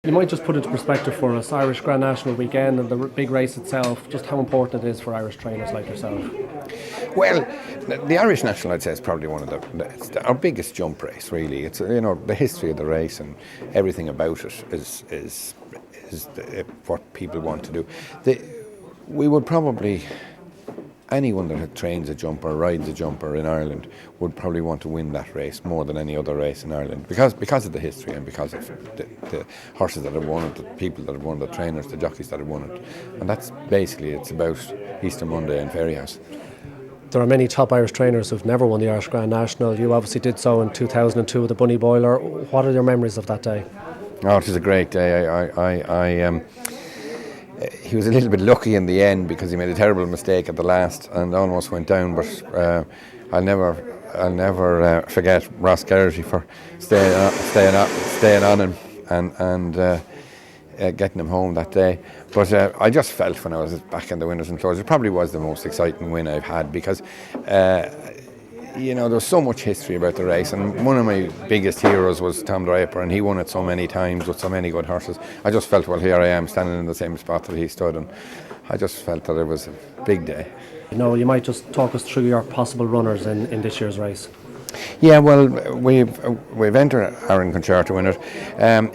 You might just put it into perspective for us, Irish Grand National weekend and the big race itself, just how important it is for Irish trainers like yourself. Well, the Irish National, I'd say, is probably one of our biggest jump race. Really, it's the history of the race and everything about it is what people want to do. We would probably, anyone that trains a jumper, rides a jumper in Ireland, would probably want to win that race more than any other race in Ireland because of the history and because of the horses that have won it, the people that have won it, the trainers, the jockeys that have won it. And that's basically, it's about Easter Monday and Fairyhouse. There are many top Irish trainers who've never won the Irish Grand National. You obviously did so in 2002 with the Bunny Boiler. What are your memories of that day? Oh, it was a great day. He was a little bit lucky in the end because he made a terrible mistake at the last and almost went down. But I'll never forget Ross Geraghty for staying on him and getting him home that day. But I just felt when I was back in the winners and closers, it probably was the most exciting win I've had because there was so much history about the race, and one of my biggest heroes was Tom Draper, and he won it so many times with so many good horses. I just felt, well, here I am standing in the same spot that he stood, and I just felt that it was a big day. You might just talk us through your possible runners in this year's race. Yeah, well, we've entered Aaron Conchar to win it.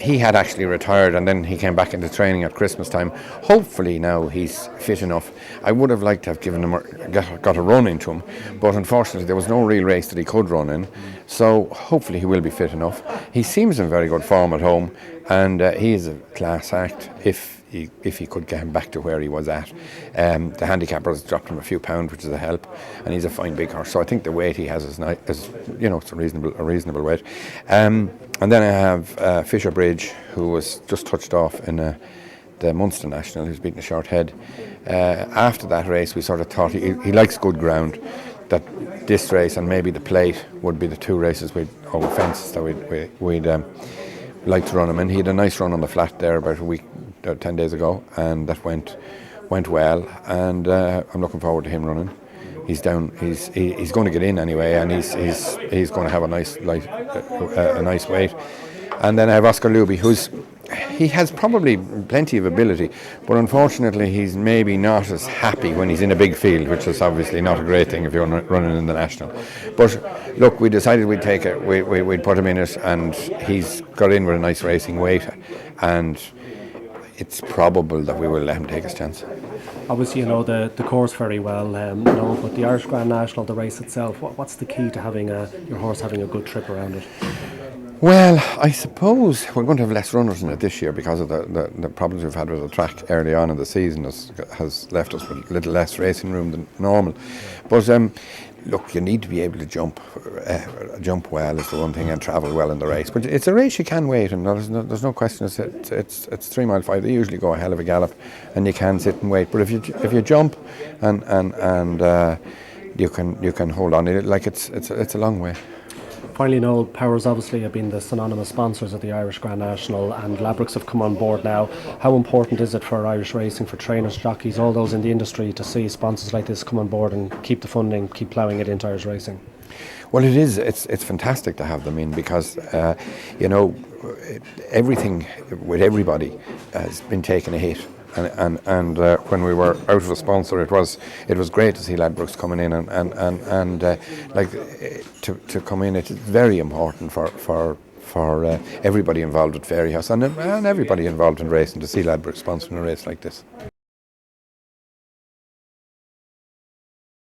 He had actually retired and then he came back into training at Christmas time. Hopefully now he's fit enough. I would have liked to have given him got a run into him, but unfortunately there was no real race that he could run in. So hopefully he will be fit enough. He seems in very good form at home, and he is a class act if he could get him back to where he was at. The handicappers dropped him a few pounds, which is a help, and he's a fine big horse. So I think the weight he has is it's a reasonable weight. And then I have Fisher Bridge, who was just touched off in the Munster National, who's beaten a short head. After that race, we sort of thought he likes good ground, that this race and maybe the Plate would be the two races over fences that we'd like to run him in. He had a nice run on the flat there about a week, 10 days ago, and that went well, and I'm looking forward to him running. He's down. He's going to get in anyway, and he's going to have a nice weight. And then I have Oscar Luby, he has probably plenty of ability, but unfortunately he's maybe not as happy when he's in a big field, which is obviously not a great thing if you're running in the national. But look, we decided we'd take it. We'd put him in it, and he's got in with a nice racing weight, and it's probable that we will let him take his chance. Obviously, the course very well, but the Irish Grand National, the race itself, what's the key to having your horse having a good trip around it? Well, I suppose we're going to have less runners in it this year because of the problems we've had with the track early on in the season has left us with a little less racing room than normal. But look, you need to be able to jump well is the one thing, and travel well in the race. But it's a race you can wait, and there's no question. It's 3 mile 5. They usually go a hell of a gallop, and you can sit and wait. But if you jump and you can hold on, it's a long way. Finally, Noel, Powers obviously have been the synonymous sponsors of the Irish Grand National, and Ladbrokes have come on board now. How important is it for Irish racing, for trainers, jockeys, all those in the industry, to see sponsors like this come on board and keep the funding, keep ploughing it into Irish racing? Well, it is. It's fantastic to have them in because, everything with everybody has been taking a hit. And when we were out of a sponsor, it was great to see Ladbrokes coming in and to come in. It's very important for everybody involved with Fairyhouse and everybody involved in racing to see Ladbrokes sponsoring a race like this.